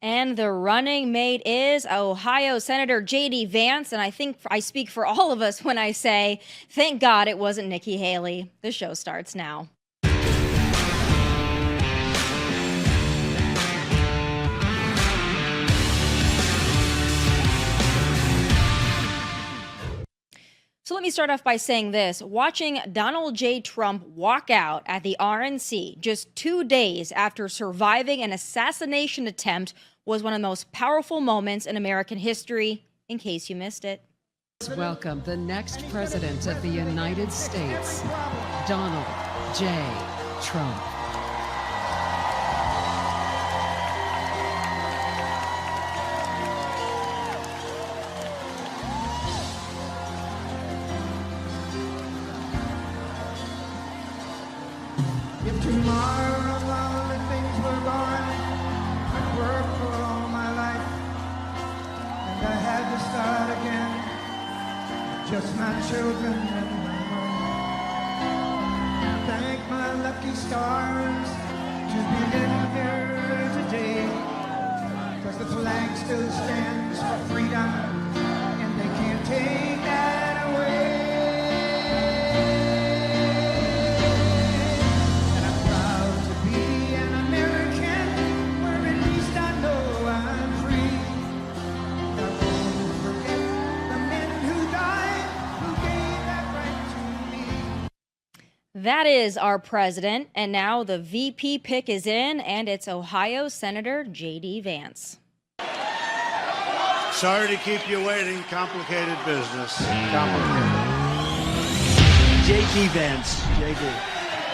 And the running mate is Ohio Senator JD Vance. And I think I speak for all of us when I say, thank God it wasn't Nikki Haley. The show starts now. So let me start off by saying this. Watching Donald J. Trump walk out at the RNC just 2 days after surviving an assassination attempt was one of the most powerful moments in American history, in case you missed it. Welcome the next president of the United States, Donald J. Trump. If tomorrow all the things were gone, I'd work for all my life, and I had to start again, just my children and my wife. Thank my lucky stars to be living here today, 'cause the flag still stands for freedom, and they can't take that away. That is our president, and now the VP pick is in, and it's Ohio Senator JD Vance. Sorry to keep you waiting. Complicated business. JD Vance, JD.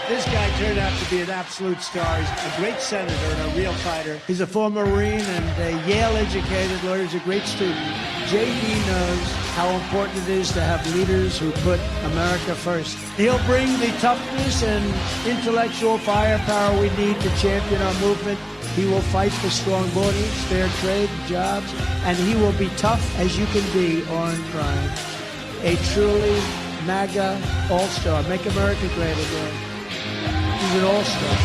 This guy turned out to be an absolute star. He's a great senator and a real fighter. He's a former Marine and a Yale-educated lawyer. He's a great student. JD knows how important it is to have leaders who put America first. He'll bring the toughness and intellectual firepower we need to champion our movement. He will fight for strong borders, fair trade, jobs, and he will be tough as you can be on crime. A truly MAGA all-star. Make America great again. He's an all-star.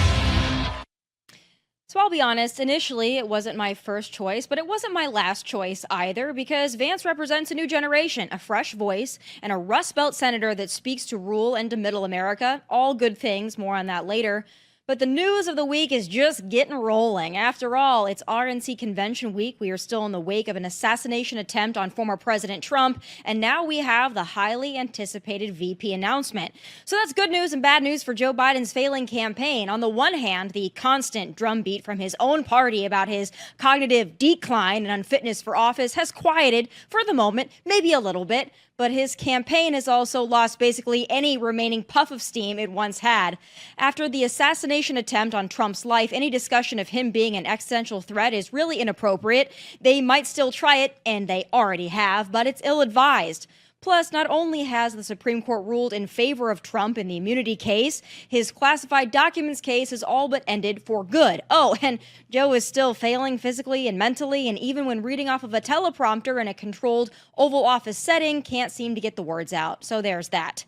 So I'll be honest, initially it wasn't my first choice, but it wasn't my last choice either, because Vance represents a new generation, a fresh voice, and a Rust Belt senator that speaks to rural and to middle America. All good things, more on that later. But the news of the week is just getting rolling. After all, it's RNC convention week. We are still in the wake of an assassination attempt on former President Trump, and now we have the highly anticipated VP announcement. So that's good news and bad news for Joe Biden's failing campaign. On the one hand, the constant drumbeat from his own party about his cognitive decline and unfitness for office has quieted for the moment, maybe a little bit. But his campaign has also lost basically any remaining puff of steam it once had. After the assassination attempt on Trump's life, any discussion of him being an existential threat is really inappropriate. They might still try it, and they already have, but it's ill-advised. Plus, not only has the Supreme Court ruled in favor of Trump in the immunity case, his classified documents case has all but ended for good. Oh, and Joe is still failing physically and mentally, and even when reading off of a teleprompter in a controlled Oval Office setting, can't seem to get the words out. So there's that.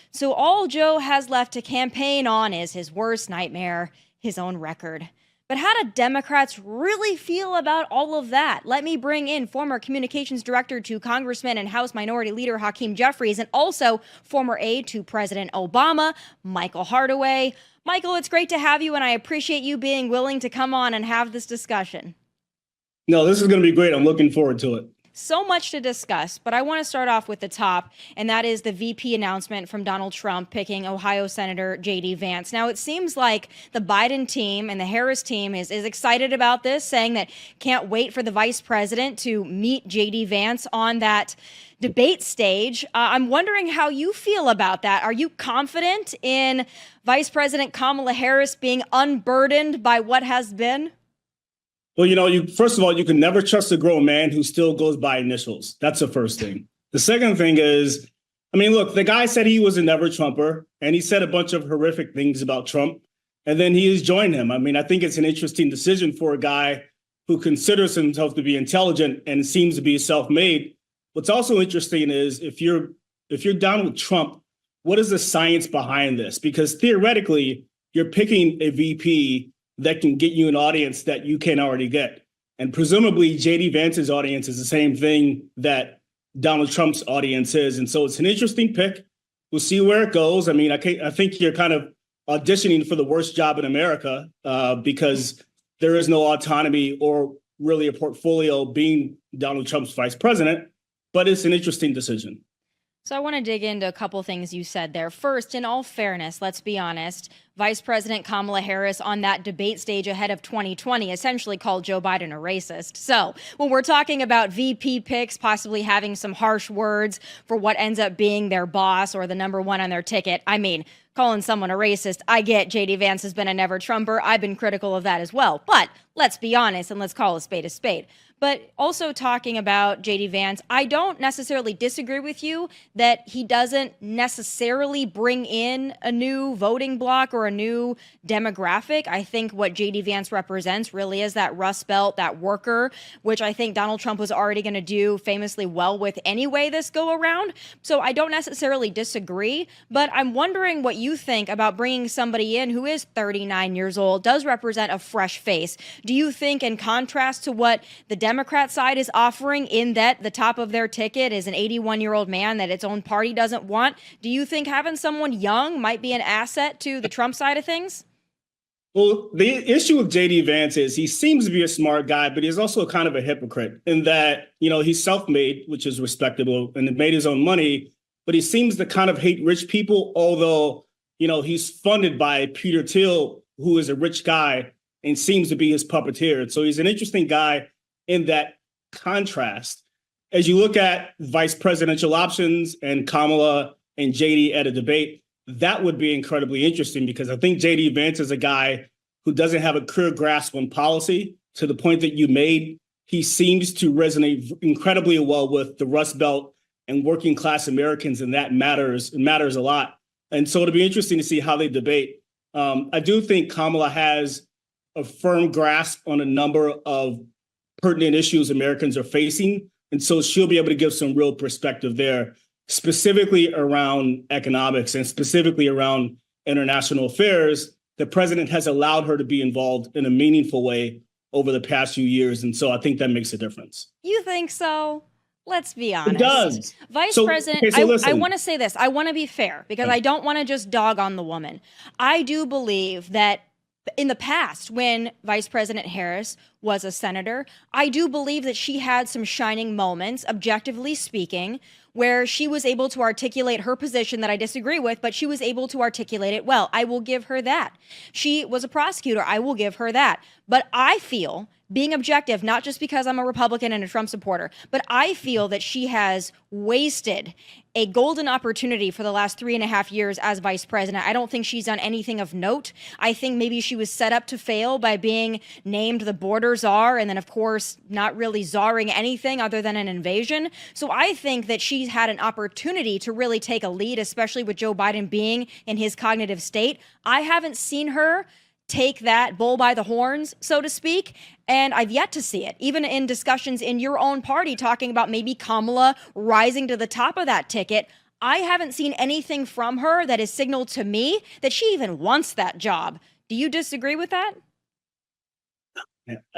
So all Joe has left to campaign on is his worst nightmare, his own record. But how do Democrats really feel about all of that? Let me bring in former communications director to Congressman and House Minority Leader Hakeem Jeffries, and also former aide to President Obama, Michael Hardaway. Michael, it's great to have you, and I appreciate you being willing to come on and have this discussion. No, this is going to be great. I'm looking forward to it. So much to discuss, but I want to start off with the top, and that is the VP announcement from Donald Trump picking Ohio Senator JD Vance. Now, it seems like the Biden team and the Harris team is excited about this, saying that can't wait for the vice president to meet JD Vance on that debate stage. I'm wondering how you feel about that. Are you confident in Vice President Kamala Harris being unburdened by what has been? Well, first of all, you can never trust a grown man who still goes by initials. That's the first thing. The second thing is, look, the guy said he was a never Trumper, and he said a bunch of horrific things about Trump, and then he has joined him. I think it's an interesting decision for a guy who considers himself to be intelligent and seems to be self-made. What's also interesting is if you're down with Trump, what is the science behind this? Because theoretically, you're picking a VP that can get you an audience that you can't already get. And presumably JD Vance's audience is the same thing that Donald Trump's audience is. And so it's an interesting pick. We'll see where it goes. I mean, I think you're kind of auditioning for the worst job in America because there is no autonomy or really a portfolio being Donald Trump's vice president, but it's an interesting decision. So I want to dig into a couple things you said there. First, in all fairness, let's be honest, Vice President Kamala Harris on that debate stage ahead of 2020 essentially called Joe Biden a racist. So when we're talking about VP picks possibly having some harsh words for what ends up being their boss or the number one on their ticket, I mean, calling someone a racist, I get JD Vance has been a never Trumper. I've been critical of that as well. But let's be honest and let's call a spade a spade. But also talking about JD Vance, I don't necessarily disagree with you that he doesn't necessarily bring in a new voting bloc or a new demographic. I think what JD Vance represents really is that Rust Belt, that worker, which I think Donald Trump was already going to do famously well with anyway this go around. So I don't necessarily disagree, but I'm wondering what you think about bringing somebody in who is 39 years old, does represent a fresh face. Do you think, in contrast to what the Democrat side is offering, in that the top of their ticket is an 81-year-old man that its own party doesn't want, do you think having someone young might be an asset to the Trump side of things? Well, the issue with JD Vance is he seems to be a smart guy, but he's also kind of a hypocrite in that, you know, he's self-made, which is respectable, and made his own money, but he seems to kind of hate rich people, although, you know, he's funded by Peter Thiel, who is a rich guy and seems to be his puppeteer. So he's an interesting guy in that contrast. As you look at vice presidential options and Kamala and JD at a debate, that would be incredibly interesting because I think JD Vance is a guy who doesn't have a clear grasp on policy. To the point that you made, he seems to resonate incredibly well with the Rust Belt and working class Americans, and that matters. It matters a lot. And so it'll be interesting to see how they debate. I do think Kamala has a firm grasp on a number of pertinent issues Americans are facing. And so she'll be able to give some real perspective there, specifically around economics and specifically around international affairs. The president has allowed her to be involved in a meaningful way over the past few years. And so I think that makes a difference. You think so? Let's be honest. It does. Vice President, I want to say this. I want to be fair because I don't want to just dog on the woman. I do believe that in the past, when Vice President Harris was a senator, I do believe that she had some shining moments, objectively speaking, where she was able to articulate her position that I disagree with, but she was able to articulate it well. I will give her that. She was a prosecutor. I will give her that. But I feel, being objective, not just because I'm a Republican and a Trump supporter, but I feel that she has wasted a golden opportunity for the last 3.5 years as vice president. I don't think she's done anything of note. I think maybe she was set up to fail by being named the border czar and then, of course, not really czaring anything other than an invasion. So I think that she's had an opportunity to really take a lead, especially with Joe Biden being in his cognitive state. I haven't seen her take that bull by the horns, so to speak. And I've yet to see it, even in discussions in your own party talking about maybe Kamala rising to the top of that ticket. I haven't seen anything from her that has signaled to me that she even wants that job. Do you disagree with that?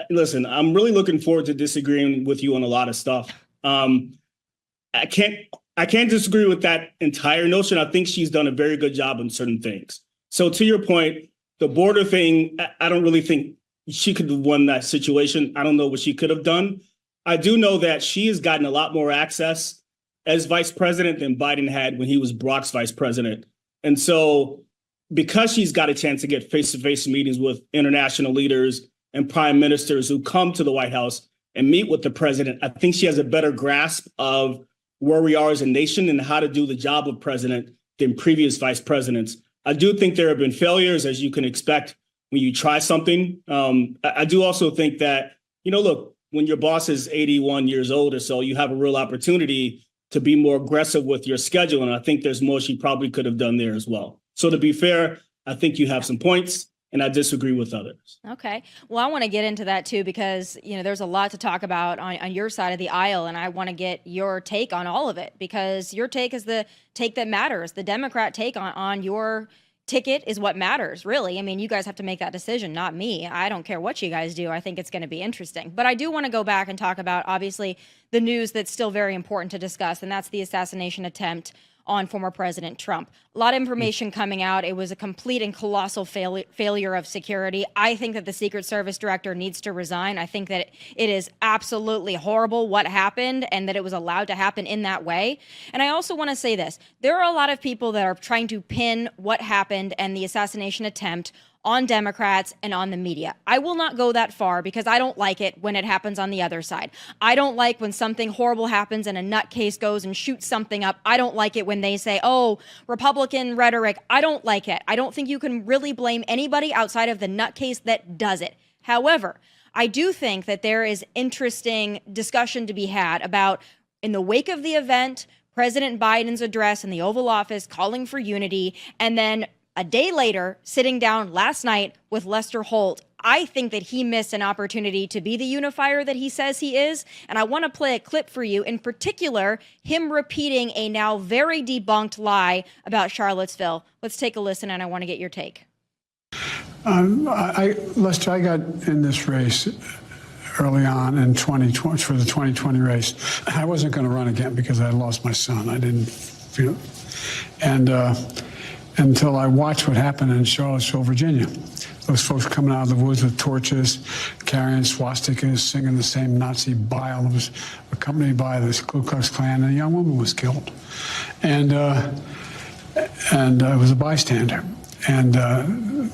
Listen, I'm really looking forward to disagreeing with you on a lot of stuff. I can't disagree with that entire notion. I think she's done a very good job on certain things. So to your point, the border thing, I don't really think she could have won that situation. I don't know what she could have done. I do know that she has gotten a lot more access as vice president than Biden had when he was Brock's vice president. And so because she's got a chance to get face-to-face meetings with international leaders and prime ministers who come to the White House and meet with the president, I think she has a better grasp of where we are as a nation and how to do the job of president than previous vice presidents. I do think there have been failures, as you can expect when you try something. I do also think that, look, when your boss is 81 years old or so, you have a real opportunity to be more aggressive with your schedule. And I think there's more she probably could have done there as well. So to be fair, I think you have some points and I disagree with others. Okay. Well, I want to get into that too, because, there's a lot to talk about on your side of the aisle. And I want to get your take on all of it, because your take is the take that matters, the Democrat take on your ticket is what matters, really. I mean, you guys have to make that decision, not me. I don't care what you guys do. I think it's going to be interesting. But I do want to go back and talk about, obviously, the news that's still very important to discuss, and that's the assassination attempt on former President Trump. A lot of information coming out. It was a complete and colossal failure of security. I think that the Secret Service director needs to resign. I think that it is absolutely horrible what happened and that it was allowed to happen in that way. And I also want to say this. There are a lot of people that are trying to pin what happened and the assassination attempt on Democrats and on the media. I will not go that far because I don't like it when it happens on the other side. I don't like when something horrible happens and a nutcase goes and shoots something up. I don't like it when they say, oh, Republican rhetoric. I don't like it. I don't think you can really blame anybody outside of the nutcase that does it. However, I do think that there is interesting discussion to be had about, in the wake of the event, President Biden's address in the Oval Office calling for unity, and then a day later, sitting down last night with Lester Holt. I think that he missed an opportunity to be the unifier that he says he is. And I want to play a clip for you, in particular, him repeating a now very debunked lie about Charlottesville. Let's take a listen, and I want to get your take. Lester, I got in this race early on in 2020 for the 2020 race. I wasn't going to run again because I lost my son. I didn't feel it. And until I watched what happened in Charlottesville, Virginia. Those folks coming out of the woods with torches, carrying swastikas, singing the same Nazi bile that was accompanied by this Ku Klux Klan, and a young woman was killed. And I was a bystander. And the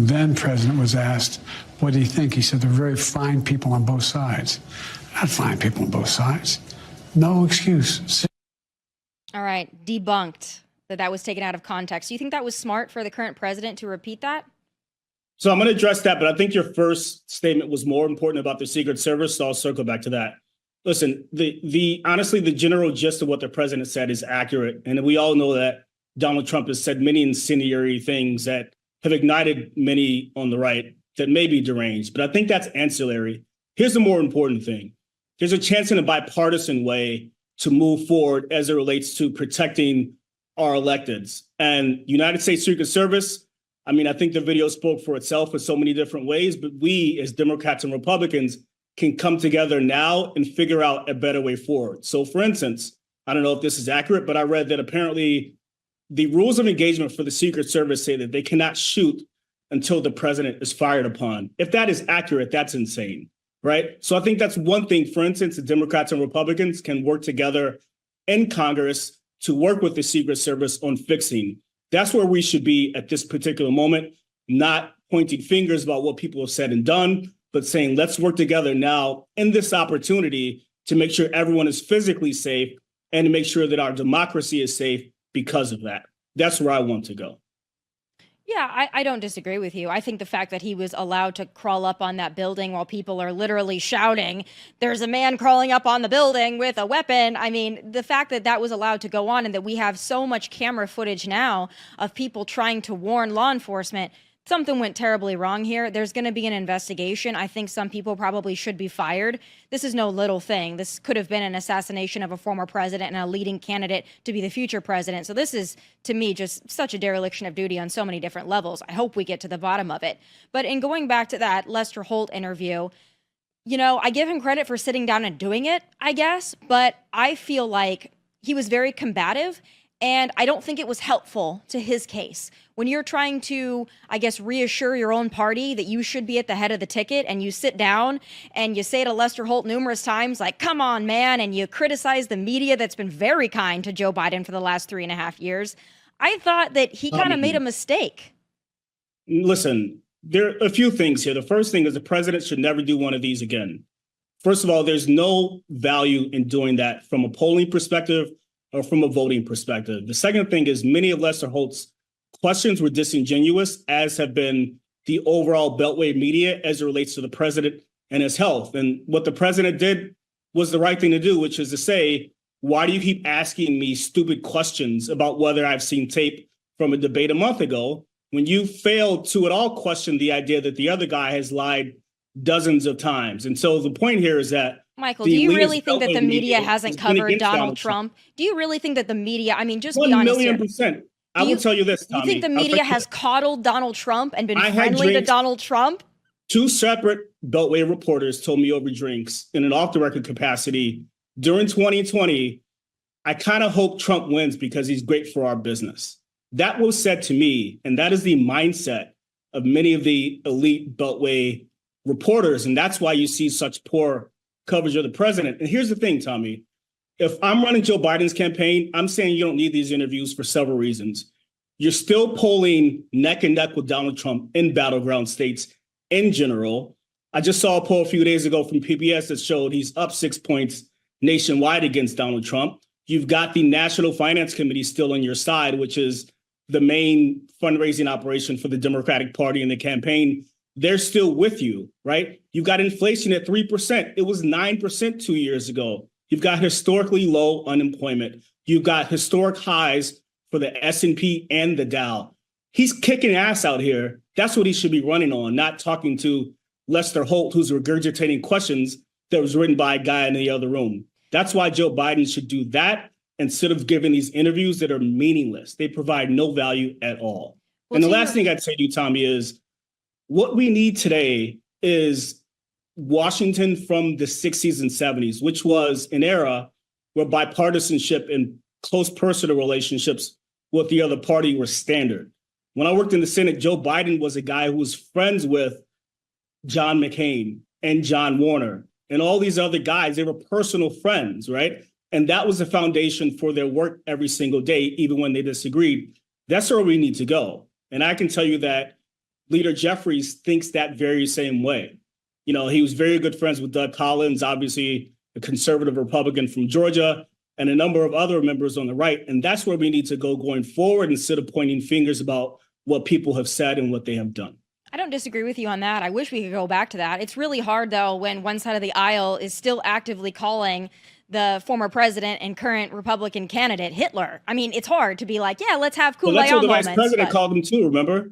then president was asked, what do you think? He said, they're very fine people on both sides. Not fine people on both sides. No excuse. All right, debunked. That was taken out of context. Do you think that was smart for the current president to repeat that? So I'm going to address that, but I think your first statement was more important about the Secret Service, so I'll circle back to that. Listen, honestly, the general gist of what the president said is accurate, and we all know that Donald Trump has said many incendiary things that have ignited many on the right that may be deranged, but I think that's ancillary. Here's the more important thing. There's a chance in a bipartisan way to move forward as it relates to protecting our electeds. And United States Secret Service, I mean, I think the video spoke for itself in so many different ways, but we as Democrats and Republicans can come together now and figure out a better way forward. So for instance, I don't know if this is accurate, but I read that apparently the rules of engagement for the Secret Service say that they cannot shoot until the president is fired upon. If that is accurate, that's insane, right? So I think that's one thing. For instance, the Democrats and Republicans can work together in Congress to work with the Secret Service on fixing. That's where we should be at this particular moment, not pointing fingers about what people have said and done, but saying, let's work together now in this opportunity to make sure everyone is physically safe and to make sure that our democracy is safe because of that. That's where I want to go. Yeah, I don't disagree with you. I think the fact that he was allowed to crawl up on that building while people are literally shouting, there's a man crawling up on the building with a weapon. I mean, the fact that that was allowed to go on and that we have so much camera footage now of people trying to warn law enforcement, something went terribly wrong here. There's going to be an investigation. I think some people probably should be fired. This is no little thing. This could have been an assassination of a former president and a leading candidate to be the future president. So this is, to me, just such a dereliction of duty on so many different levels. I hope we get to the bottom of it. But in going back to that Lester Holt interview, you know, I give him credit for sitting down and doing it, I guess, but I feel like he was very combative. And I don't think it was helpful to his case. When you're trying to, I guess, reassure your own party that you should be at the head of the ticket and you sit down and you say to Lester Holt numerous times, like, come on, man, and you criticize the media that's been very kind to Joe Biden for the last 3.5 years, I thought that he kind of made a mistake. Listen, there are a few things here. The first thing is the president should never do one of these again. First of all, there's no value in doing that from a polling perspective or from a voting perspective. The second thing is many of Lester Holt's questions were disingenuous, as have been the overall Beltway media as it relates to the president and his health. And what the president did was the right thing to do, which is to say, why do you keep asking me stupid questions about whether I've seen tape from a debate a month ago when you failed to at all question the idea that the other guy has lied dozens of times? And so the point here is that Michael, do you really think that the media hasn't covered Donald Trump? Do you really think that the media, I mean, just be honest here. 1,000,000%. I will tell you this, Tommy. You think the media has coddled Donald Trump and been friendly to Donald Trump? Two separate Beltway reporters told me over drinks in an off-the-record capacity during 2020, I kind of hope Trump wins because he's great for our business. That was said to me, and that is the mindset of many of the elite Beltway reporters, and that's why you see such poor coverage of the president. And here's the thing, Tommy. If I'm running Joe Biden's campaign, I'm saying you don't need these interviews for several reasons. You're still polling neck and neck with Donald Trump in battleground states in general. I just saw a poll a few days ago from PBS that showed he's up 6 points nationwide against Donald Trump. You've got the National Finance Committee still on your side, which is the main fundraising operation for the Democratic Party in the campaign. They're still with you, right? You've got inflation at 3%. It was 9% 2 years ago. You've got historically low unemployment. You've got historic highs for the S&P and the Dow. He's kicking ass out here. That's what he should be running on, not talking to Lester Holt, who's regurgitating questions that was written by a guy in the other room. That's why Joe Biden should do that instead of giving these interviews that are meaningless. They provide no value at all. Well, and the last thing I'd say to you, Tommy, is what we need today is Washington from the 60s and 70s, which was an era where bipartisanship and close personal relationships with the other party were standard. When I worked in the Senate, Joe Biden was a guy who was friends with John McCain and John Warner and all these other guys. They were personal friends, right? And that was the foundation for their work every single day, even when they disagreed. That's where we need to go. And I can tell you that Leader Jeffries thinks that very same way. You know, he was very good friends with Doug Collins, obviously a conservative Republican from Georgia, and a number of other members on the right. And that's where we need to go going forward instead of pointing fingers about what people have said and what they have done. I don't disagree with you on that. I wish we could go back to that. It's really hard, though, when one side of the aisle is still actively calling the former president and current Republican candidate Hitler. I mean, it's hard to be like, yeah, let's have Kumbaya moments. Well, that's what the vice president called him too, remember?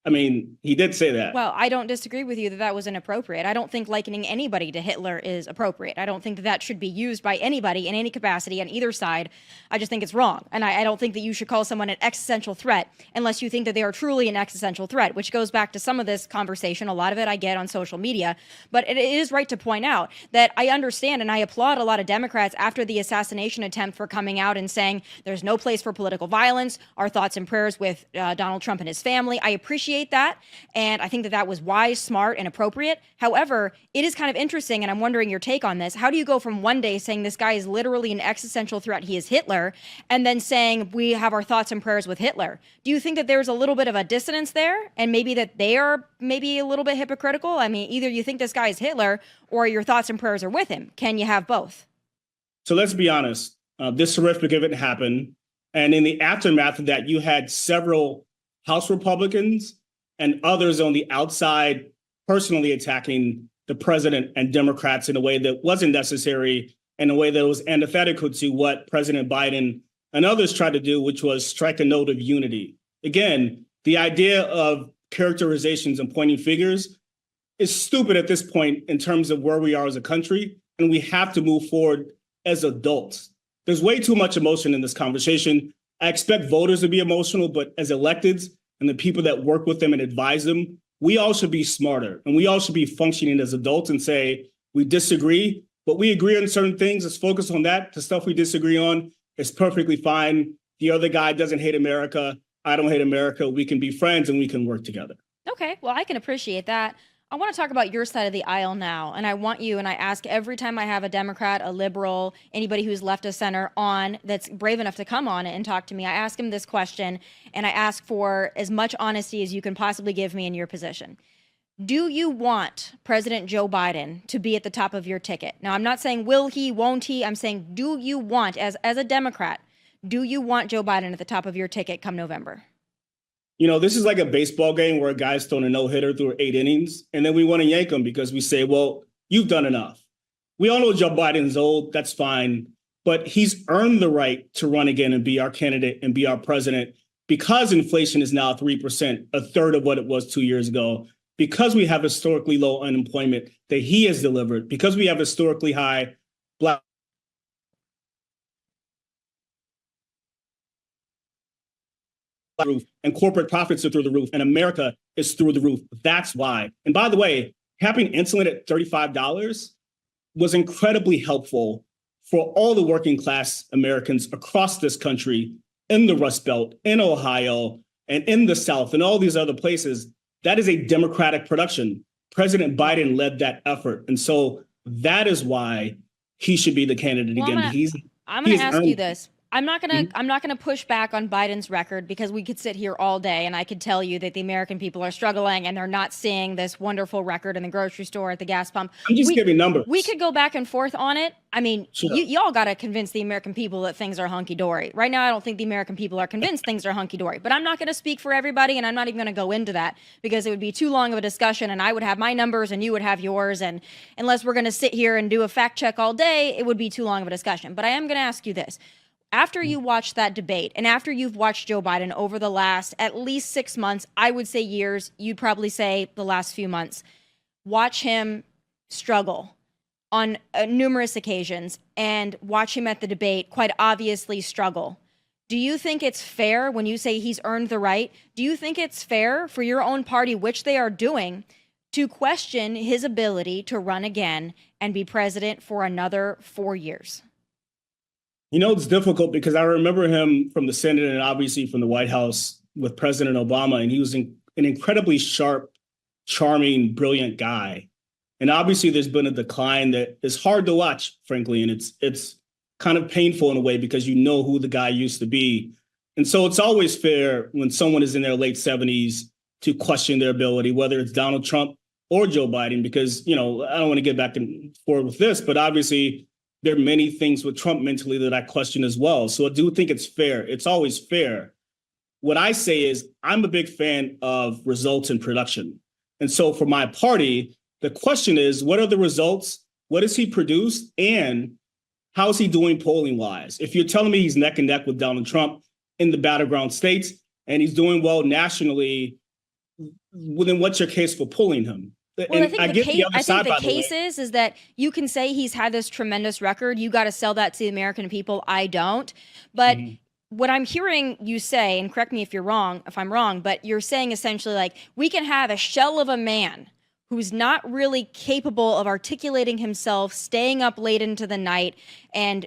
I mean, he did say that. Well, I don't disagree with you that that was inappropriate. I don't think likening anybody to Hitler is appropriate. I don't think that that should be used by anybody in any capacity on either side. I just think it's wrong. And I don't think that you should call someone an existential threat unless you think that they are truly an existential threat, which goes back to some of this conversation. A lot of it I get on social media. But it is right to point out that I understand and I applaud a lot of Democrats after the assassination attempt for coming out and saying there's no place for political violence. Our thoughts and prayers with Donald Trump and his family. I appreciate that. And I think that that was wise, smart, and appropriate. However, it is kind of interesting, and I'm wondering your take on this. How do you go from one day saying this guy is literally an existential threat, he is Hitler, and then saying we have our thoughts and prayers with Hitler? Do you think that there's a little bit of a dissonance there, and maybe that they are maybe a little bit hypocritical? I mean, either you think this guy is Hitler or your thoughts and prayers are with him. Can you have both? So let's be honest. This horrific event happened, and in the aftermath of that, you had several House Republicans and others on the outside personally attacking the president and Democrats in a way that wasn't necessary, in a way that was antithetical to what President Biden and others tried to do, which was strike a note of unity. Again, the idea of characterizations and pointing fingers is stupid at this point in terms of where we are as a country, and we have to move forward as adults. There's way too much emotion in this conversation. I expect voters to be emotional, but as electeds, and the people that work with them and advise them, we all should be smarter and we all should be functioning as adults and say, we disagree, but we agree on certain things. Let's focus on that. The stuff we disagree on is perfectly fine. The other guy doesn't hate America. I don't hate America. We can be friends and we can work together. Okay, well, I can appreciate that. I want to talk about your side of the aisle now. And I want you, and I ask every time I have a Democrat, a liberal, anybody who's left of center on that's brave enough to come on and talk to me, I ask him this question, and I ask for as much honesty as you can possibly give me in your position. Do you want President Joe Biden to be at the top of your ticket? Now, I'm not saying will he, won't he? I'm saying, do you want, as a Democrat, do you want Joe Biden at the top of your ticket come November? You know, this is like a baseball game where a guy's thrown a no-hitter through 8 innings, and then we want to yank him because we say, well, you've done enough. We all know Joe Biden's old. That's fine. But he's earned the right to run again and be our candidate and be our president because inflation is now 3%, a third of what it was 2 years ago, because we have historically low unemployment that he has delivered, because we have historically high Black roof, and corporate profits are through the roof, and America is through the roof. That's why. And by the way, having insulin at $35 was incredibly helpful for all the working class Americans across this country, in the Rust Belt, in Ohio, and in the South, and all these other places. That is a Democratic production. President Biden led that effort. And so that is why he should be the candidate again. I'm going to ask you this. I'm not gonna push back on Biden's record, because we could sit here all day and I could tell you that the American people are struggling and they're not seeing this wonderful record in the grocery store, at the gas pump. I'm just giving numbers. We could go back and forth on it. I mean, sure. y'all got to convince the American people that things are hunky-dory. Right now, I don't think the American people are convinced things are hunky-dory. But I'm not going to speak for everybody, and I'm not even going to go into that, because it would be too long of a discussion, and I would have my numbers and you would have yours. And unless we're going to sit here and do a fact check all day, it would be too long of a discussion. But I am going to ask you this. After you watch that debate, and after you've watched Joe Biden over the last at least 6 months, I would say years, you'd probably say the last few months, watch him struggle on numerous occasions, and watch him at the debate quite obviously struggle. Do you think it's fair, when you say he's earned the right, do you think it's fair for your own party, which they are doing, to question his ability to run again and be president for another 4 years? You know, it's difficult because I remember him from the Senate and obviously from the White House with President Obama, and he was an incredibly sharp, charming, brilliant guy. And obviously there's been a decline that is hard to watch, frankly, and it's kind of painful in a way, because you know who the guy used to be. And so it's always fair when someone is in their late 70s to question their ability, whether it's Donald Trump or Joe Biden, because, you know, I don't want to get back and forth with this, but obviously there are many things with Trump mentally that I question as well. So I do think it's fair. It's always fair. What I say is I'm a big fan of results and production. And so for my party, the question is, what are the results? What has he produced? And how is he doing polling wise? If you're telling me he's neck and neck with Donald Trump in the battleground states and he's doing well nationally, well, then what's your case for pulling him? Well, I think the case is that you can say he's had this tremendous record. You got to sell that to the American people. I don't. But what I'm hearing you say, and correct me if I'm wrong, but you're saying essentially like, we can have a shell of a man who's not really capable of articulating himself, staying up late into the night and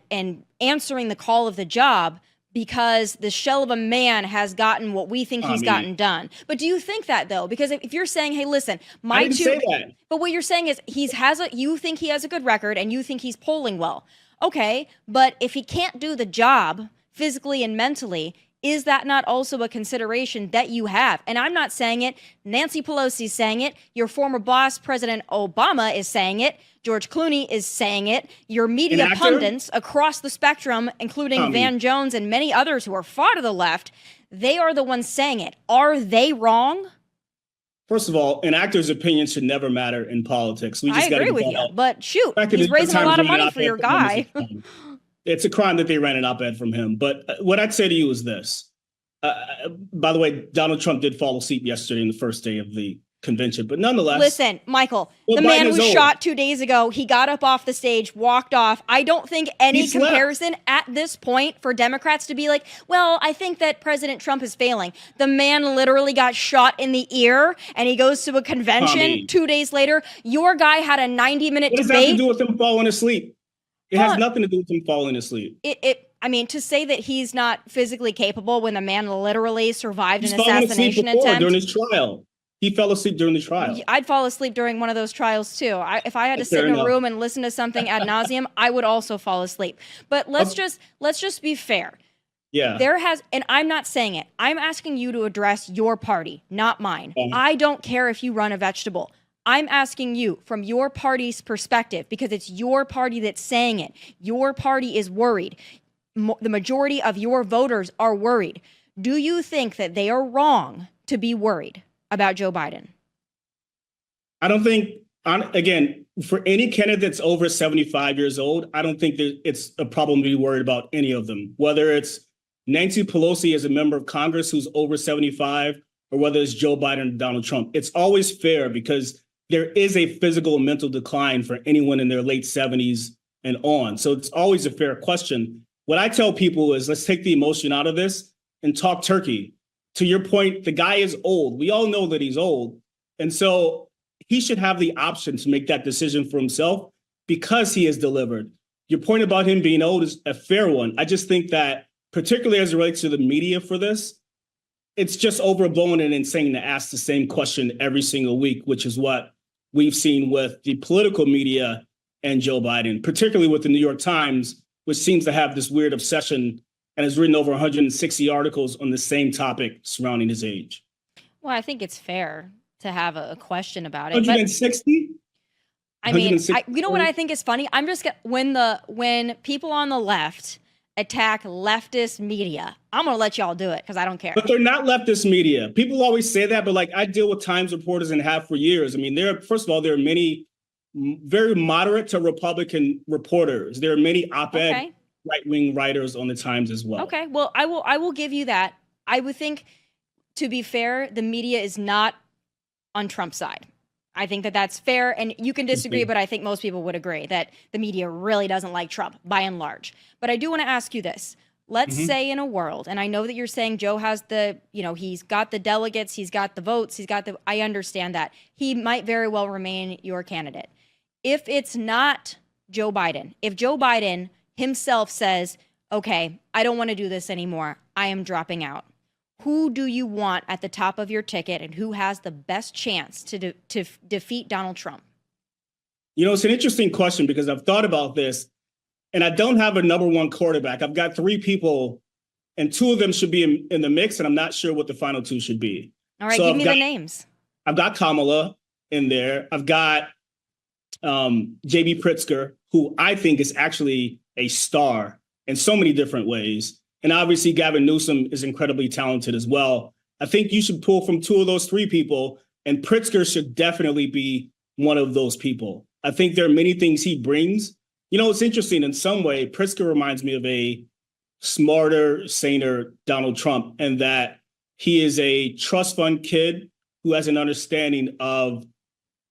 answering the call of the job, because the shell of a man has gotten what we think he's gotten done. But do you think that, though? Because if you're saying, hey, listen, I didn't say that. But what you're saying is you think he has a good record and you think he's polling well. Okay, but if he can't do the job physically and mentally, is that not also a consideration that you have? And I'm not saying it. Nancy Pelosi's saying it. Your former boss, President Obama, is saying it. George Clooney is saying it. Your media pundits across the spectrum, including Van Jones and many others who are far to the left, they are the ones saying it. Are they wrong? First of all, an actor's opinion should never matter in politics. I agree with you, but shoot, he's raising a lot of money for your guy. It's a crime that they ran an op-ed from him. But what I'd say to you is this. By the way, Donald Trump did fall asleep yesterday in the first day of the convention, but nonetheless. Listen, Michael, the man was shot 2 days ago. He got up off the stage, walked off. I don't think any comparison at this point for Democrats to be like, well, I think that President Trump is failing. The man literally got shot in the ear and he goes to a convention 2 days later. Your guy had a 90-minute debate. What does that have to do with him falling asleep? It has nothing to do with him falling asleep. I mean, to say that he's not physically capable when the man literally survived an assassination attempt. During his trial. He fell asleep during the trial. I'd fall asleep during one of those trials too. If I had to sit in a room and listen to something ad nauseum, I would also fall asleep. But let's just be fair. Yeah. And I'm not saying it. I'm asking you to address your party, not mine. I don't care if you run a vegetable. I'm asking you from your party's perspective, because it's your party that's saying it. Your party is worried. The majority of your voters are worried. Do you think that they are wrong to be worried about Joe Biden? I don't think, again, for any candidate that's over 75 years old, I don't think that it's a problem to be worried about any of them, whether it's Nancy Pelosi as a member of Congress who's over 75, or whether it's Joe Biden or Donald Trump. It's always fair because there is a physical and mental decline for anyone in their late 70s and on. So it's always a fair question. What I tell people is, let's take the emotion out of this and talk turkey. to your point, the guy is old. We all know that he's old. And so he should have the option to make that decision for himself because he has delivered. Your point about him being old is a fair one. I just think that, particularly as it relates to the media for this, it's just overblown and insane to ask the same question every single week, which is what we've seen with the political media and Joe Biden, particularly with the New York Times, which seems to have this weird obsession and has written over 160 articles on the same topic surrounding his age. Well, I think it's fair to have a question about it. 160? I mean, you know what I think is funny? I'm just when people on the left attack leftist media, I'm gonna let y'all do it because I don't care. But they're not leftist media. People always say that, but like I deal with Times reporters and have for years. I mean, first of all, there are many very moderate to Republican reporters. There are many op-ed right-wing writers on the Times as well. Okay, well, I will give you that. I would think, to be fair, the media is not on Trump's side. I think that that's fair, and you can disagree, but I think most people would agree that the media really doesn't like Trump, by and large. But I do want to ask you this. Let's say in a world, and I know that you're saying Joe has he's got the delegates, he's got the votes, I understand that. He might very well remain your candidate. If it's not Joe Biden, if Joe Biden himself says, okay, I don't want to do this anymore, I am dropping out, who do you want at the top of your ticket and who has the best chance to defeat Donald Trump? You know, it's an interesting question because I've thought about this and I don't have a number one quarterback. I've got three people and two of them should be in the mix and I'm not sure what the final two should be. All right, so give me the names. I've got Kamala in there. I've got JB Pritzker, who I think is actually a star in so many different ways. And obviously, Gavin Newsom is incredibly talented as well. I think you should pull from two of those three people, and Pritzker should definitely be one of those people. I think there are many things he brings. You know, it's interesting. In some way, Pritzker reminds me of a smarter, saner Donald Trump, and that he is a trust fund kid who has an understanding of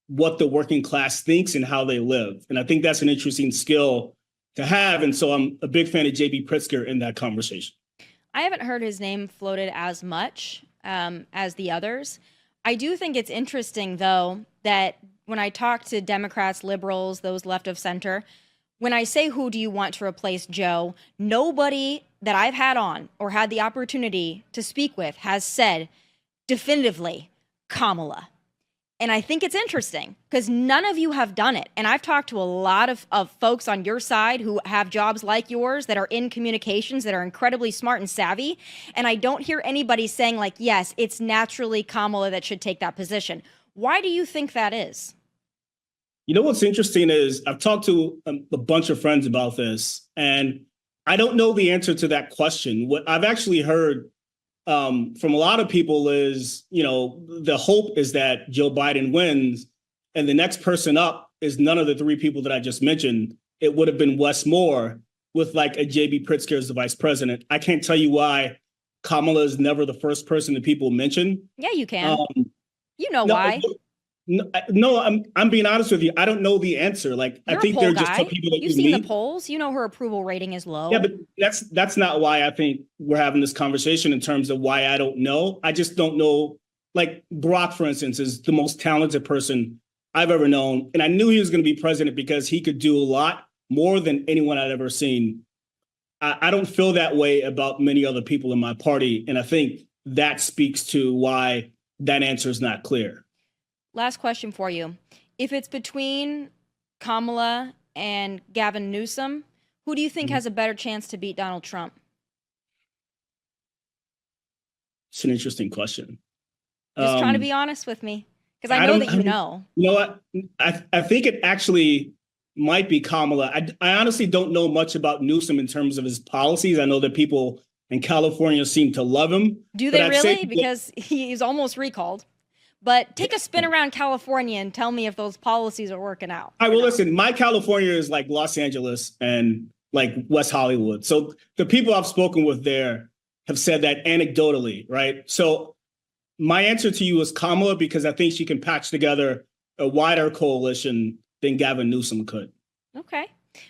what the working class thinks and how they live. And I think that's an interesting skill to have. And so I'm a big fan of JB Pritzker in that conversation. I haven't heard his name floated as much as the others. I do think it's interesting, though, that when I talk to Democrats, liberals, those left of center, when I say, who do you want to replace Joe, nobody that I've had on or had the opportunity to speak with has said definitively Kamala. And I think it's interesting because none of you have done it. And I've talked to a lot of folks on your side who have jobs like yours that are in communications, that are incredibly smart and savvy. And I don't hear anybody saying like, yes, it's naturally Kamala that should take that position. Why do you think that is? You know, what's interesting is I've talked to a bunch of friends about this, and I don't know the answer to that question. What I've actually heard from a lot of people is, you know, the hope is that Joe Biden wins and the next person up is none of the three people that I just mentioned. It would have been Wes Moore with like a JB Pritzker as the vice president. I can't tell you why Kamala is never the first person that people mention. Yeah, you can. You know why. No, I'm being honest with you. I don't know the answer. Like, You're I think they're just some people that you've seen the polls. You know her approval rating is low. Yeah, but that's not why I think we're having this conversation in terms of why I don't know. I just don't know. Like Barack, for instance, is the most talented person I've ever known, and I knew he was going to be president because he could do a lot more than anyone I'd ever seen. I don't feel that way about many other people in my party, and I think that speaks to why that answer is not clear. Last question for you. If it's between Kamala and Gavin Newsom, who do you think has a better chance to beat Donald Trump? It's an interesting question. Just trying to be honest with me, because I know that you know. You know what? I think it actually might be Kamala. I honestly don't know much about Newsom in terms of his policies. I know that people in California seem to love him. Do they really? Because he's almost recalled. But take a spin around California and tell me if those policies are working out. All right, well, listen, my California is like Los Angeles and like West Hollywood. So the people I've spoken with there have said that anecdotally, right? So my answer to you is Kamala, because I think she can patch together a wider coalition than Gavin Newsom could. Okay.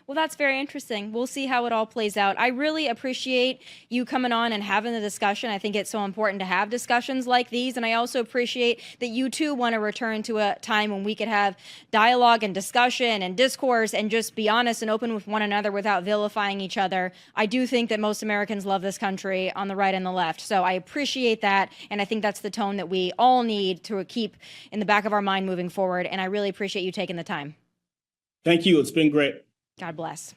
Well, that's very interesting. We'll see how it all plays out. I really appreciate you coming on and having the discussion. I think it's so important to have discussions like these. And I also appreciate that you too want to return to a time when we could have dialogue and discussion and discourse and just be honest and open with one another without vilifying each other. I do think that most Americans love this country on the right and the left. So I appreciate that. And I think that's the tone that we all need to keep in the back of our mind moving forward. And I really appreciate you taking the time. Thank you. It's been great. God bless.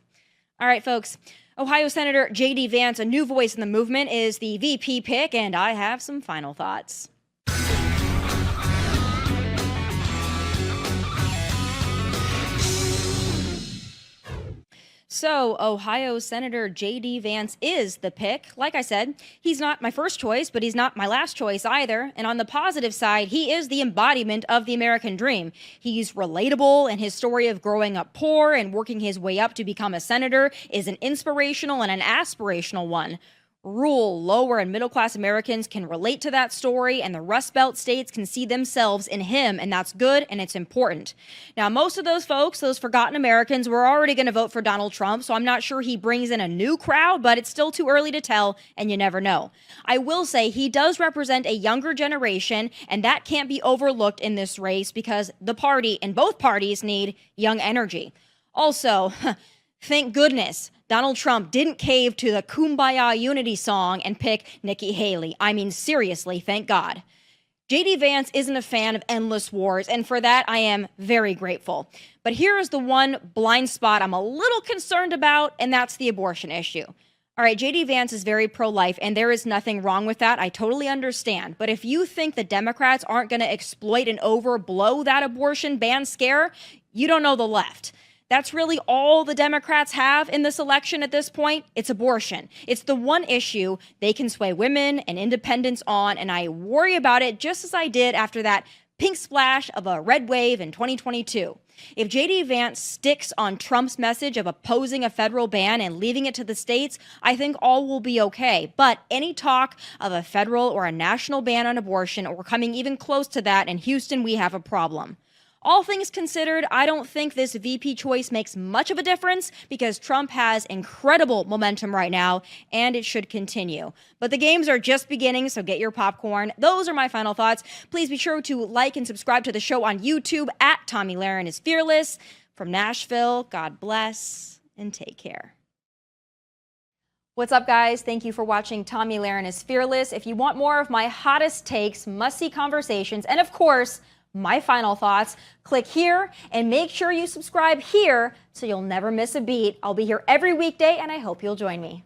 All right, folks. Ohio Senator JD Vance, a new voice in the movement, is the VP pick, and I have some final thoughts. So, Ohio Senator JD Vance is the pick. Like I said, he's not my first choice, but he's not my last choice either. And on the positive side, he is the embodiment of the American dream. He's relatable, and his story of growing up poor and working his way up to become a senator is an inspirational and an aspirational one. Rural, lower, and middle-class Americans can relate to that story, and the Rust Belt states can see themselves in him, and that's good, and it's important. Now, most of those folks, those forgotten Americans, were already going to vote for Donald Trump, so I'm not sure he brings in a new crowd, but it's still too early to tell, and you never know. I will say he does represent a younger generation, and that can't be overlooked in this race because the party and both parties need young energy. Also, thank goodness Donald Trump didn't cave to the Kumbaya Unity song and pick Nikki Haley. I mean, seriously, thank God. JD Vance isn't a fan of endless wars, and for that, I am very grateful. But here is the one blind spot I'm a little concerned about, and that's the abortion issue. All right, JD Vance is very pro-life, and there is nothing wrong with that. I totally understand. But if you think the Democrats aren't going to exploit and overblow that abortion ban scare, you don't know the left. That's really all the Democrats have in this election at this point. It's abortion. It's the one issue they can sway women and independents on, and I worry about it just as I did after that pink splash of a red wave in 2022. If JD Vance sticks on Trump's message of opposing a federal ban and leaving it to the states, I think all will be okay. But any talk of a federal or a national ban on abortion or coming even close to that in Houston, we have a problem. All things considered, I don't think this VP choice makes much of a difference because Trump has incredible momentum right now, and it should continue. But the games are just beginning, so get your popcorn. Those are my final thoughts. Please be sure to like and subscribe to the show on YouTube at Tomi Lahren is Fearless. From Nashville, God bless and take care. What's up, guys? Thank you for watching Tomi Lahren is Fearless. If you want more of my hottest takes, must-see conversations, and of course, my final thoughts, click here and make sure you subscribe here so you'll never miss a beat. I'll be here every weekday and I hope you'll join me.